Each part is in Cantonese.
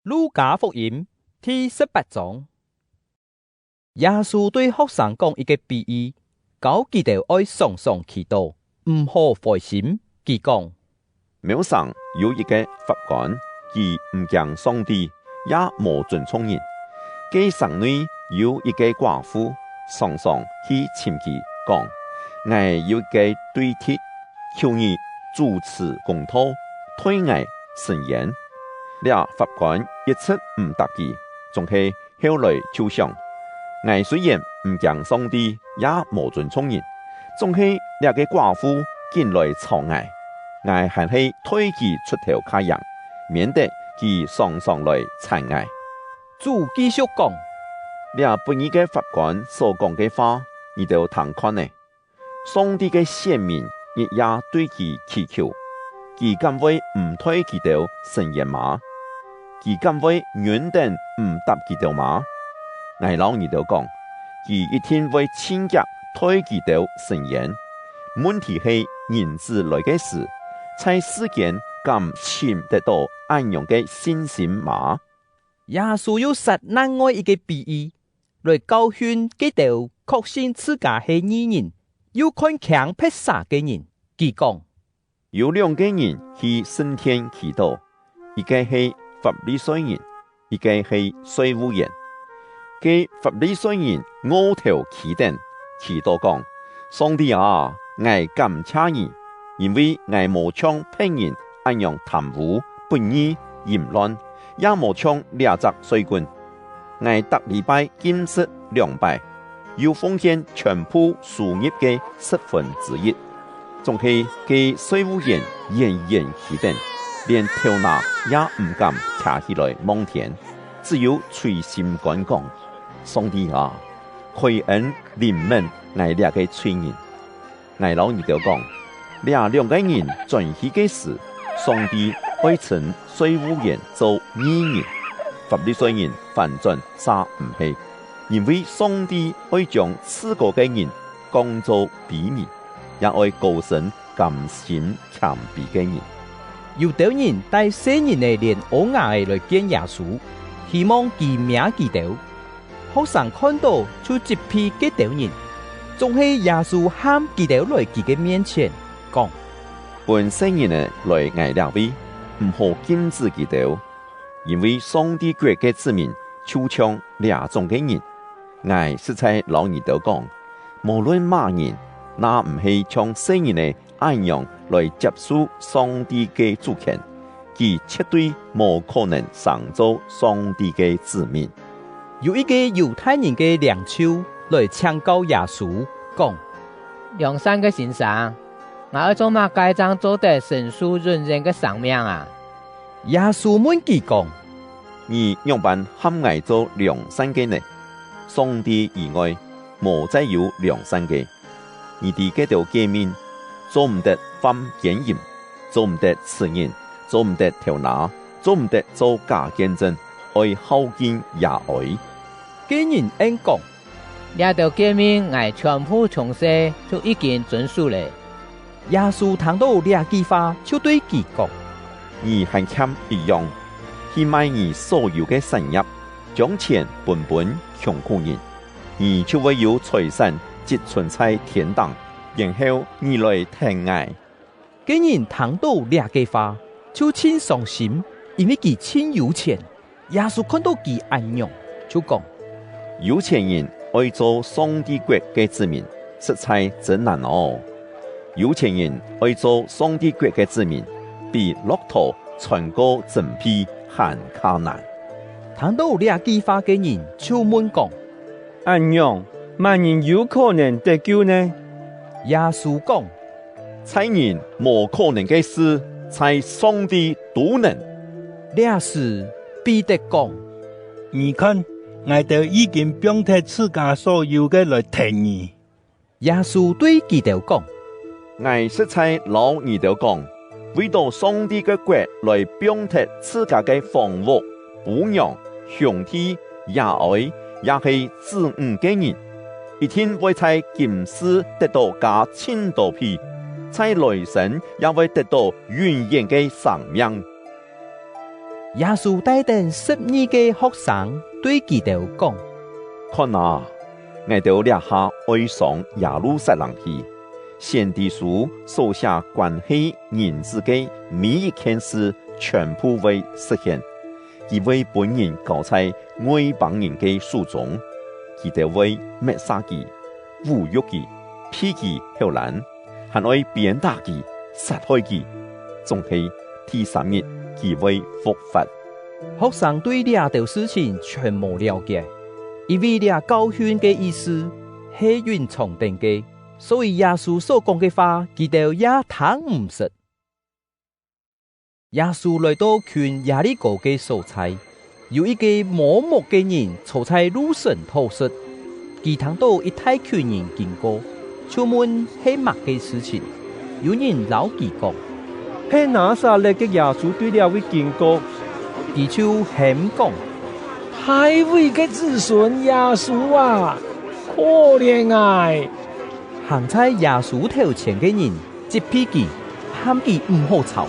路加福音第18章，耶稣对学生讲一个比喻，教佢哋爱常常祈祷，唔好灰心。佢讲：庙上有一个法官，佢唔敬上帝，也无尊重人。佢城内有一个寡妇，常常去寻佢讲：我有一个对帖，求你主持公道，推我伸冤。俩法官一直唔答佢，仲系后来就想：我虽然唔敬上帝，也无尊重人，仲系俩个寡妇进来吵我还是推佢出头卡人，免得佢常常来缠我。主继续讲：俩不义嘅法官所讲嘅话，你都听看呢。上帝嘅选民亦也对佢祈求，佢敢会唔推佢哋伸冤吗？佢敢会原定唔答佢哋吗？我老你都讲，佢一定会亲脚推佢哋伸冤。问题系人子来嘅事，在世间敢寻得到安样嘅信心吗？耶稣又说另外一个比喻，来教训佢哋确信自家系义人，又看强迫杀嘅人。佢讲：有两个人去升天祈祷，一个系法利赛人，一个系税务人。嘅法利赛人额头起顶，祈祷讲：上帝啊，我感谢你，因为我无像骗人安样贪污、不义、淫乱，也无像掠夺税官。我得礼拜禁食2拜，要奉献全部收入嘅1/10。仲係嘅税務人奄奄起頂，連頭拿也唔敢抬起來望天，只有隨心肝講：上帝啊，開恩憐憫我俩嘅罪人。我老二就講：俩兩個人轉起嘅事，上帝會稱稅務人做義人，法利賽人反轉殺唔起，因為上帝會將此個嘅人講做鄙民。也愛高神甘心謙卑嘅人。有啲人帶世人嘅連烏鴉來見耶穌，希望佢命佢哋。學生看到就責備嗰啲人，仲係耶穌喊佢哋來佢嘅面前講：本世人來我兩位，唔好禁止佢哋，因為上帝國嘅子民就像兩種嘅人。我實在老二都講，無論乜人。那唔係像世人嘅安樣來接受上帝嘅主權，佢絕對冇可能成做上帝嘅子民。有一個猶太人嘅領袖來請教耶穌，講：梁山嘅先生，我要做乜該章做得神書認人嘅生命啊？耶穌問佢講：你樣辦喊我做梁山嘅呢？上帝以外，冇再有梁山嘅。你哋嗰條誡命，做唔得犯奸淫，做唔得刺人，做唔得偷拿，做唔得做假見證，愛孝敬也愛。嗰人應講：呢條誡命我全部從細就已經遵守了。耶穌聽到呢句話，就對佢講：你還欠一樣，去賣你所有嘅產業，將錢分分窮苦人，你就會有財產。積存在天堂，然後你來聽我。嗰人聽到呢句話，就真傷心，因為佢真有錢。耶穌看到佢安樣，就講：有錢人愛做上帝國嘅子民，實在真難哦。有錢人愛做上帝國嘅子民，比駱駝穿過陣皮還較難。聽到呢句話嘅人就問講：安樣？萬人有可能得救呢？耶穌講：在人無可能嘅事，在上帝都能。這時彼得講：你看，我哋已經表達自家所有嘅來聽你。耶穌對佢哋講：我實在老二哋講，為到上帝嘅國來表達自家嘅房屋、補養、兄弟、也愛，也係子女嘅人。一天會在今世得到加千多倍，在來生也會得到永遠嘅生命。耶穌帶領12個學生對佢哋講：看啊，我哋掠下愛上耶路撒冷去，先知書所寫關係人子嘅每一件事，全部會實現。佢為本人交在外邦人嘅手中，佢哋會滅殺佢、侮辱佢、批佢後難，還會鞭打佢、殺害佢，總係第3日佢會復活。學生對這條事情全無了解，因為這教訓嘅意思係蘊藏定嘅，所以耶穌所講嘅話，佢哋也聽唔實。耶穌來到全耶利哥嘅所在，有一個盲目嘅人坐在路上討食，佢聽到一大群人經過，就問係乜嘅事情。有人老佢講：係拿撒勒嘅耶穌對了位經過。佢就喊講：大衛嘅子孫耶穌啊，可憐啊！行在耶穌頭前嘅人接批佢，喊佢唔好吵，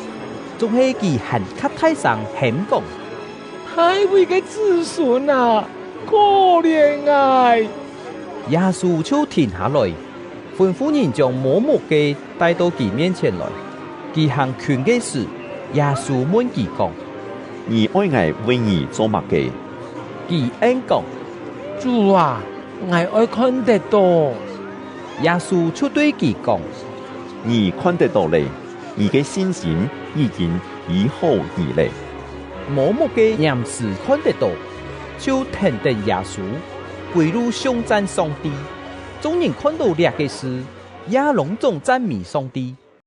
仲係佢喊卡大聲喊講：大衛嘅子孫啊，可憐啊！耶穌就停下來，吩咐人將盲目嘅帶到佢面前來。佢行權嘅事，耶穌問佢講：你愛我為你做乜嘅？佢應講：主啊，我愛看得到。耶穌就對佢講：你看得到咧，你嘅信心已經醫好你咧。盲目嘅人士看得到，就聽得耶穌歸入頌讚上帝。眾人看到這個事，也隆重讚美上帝。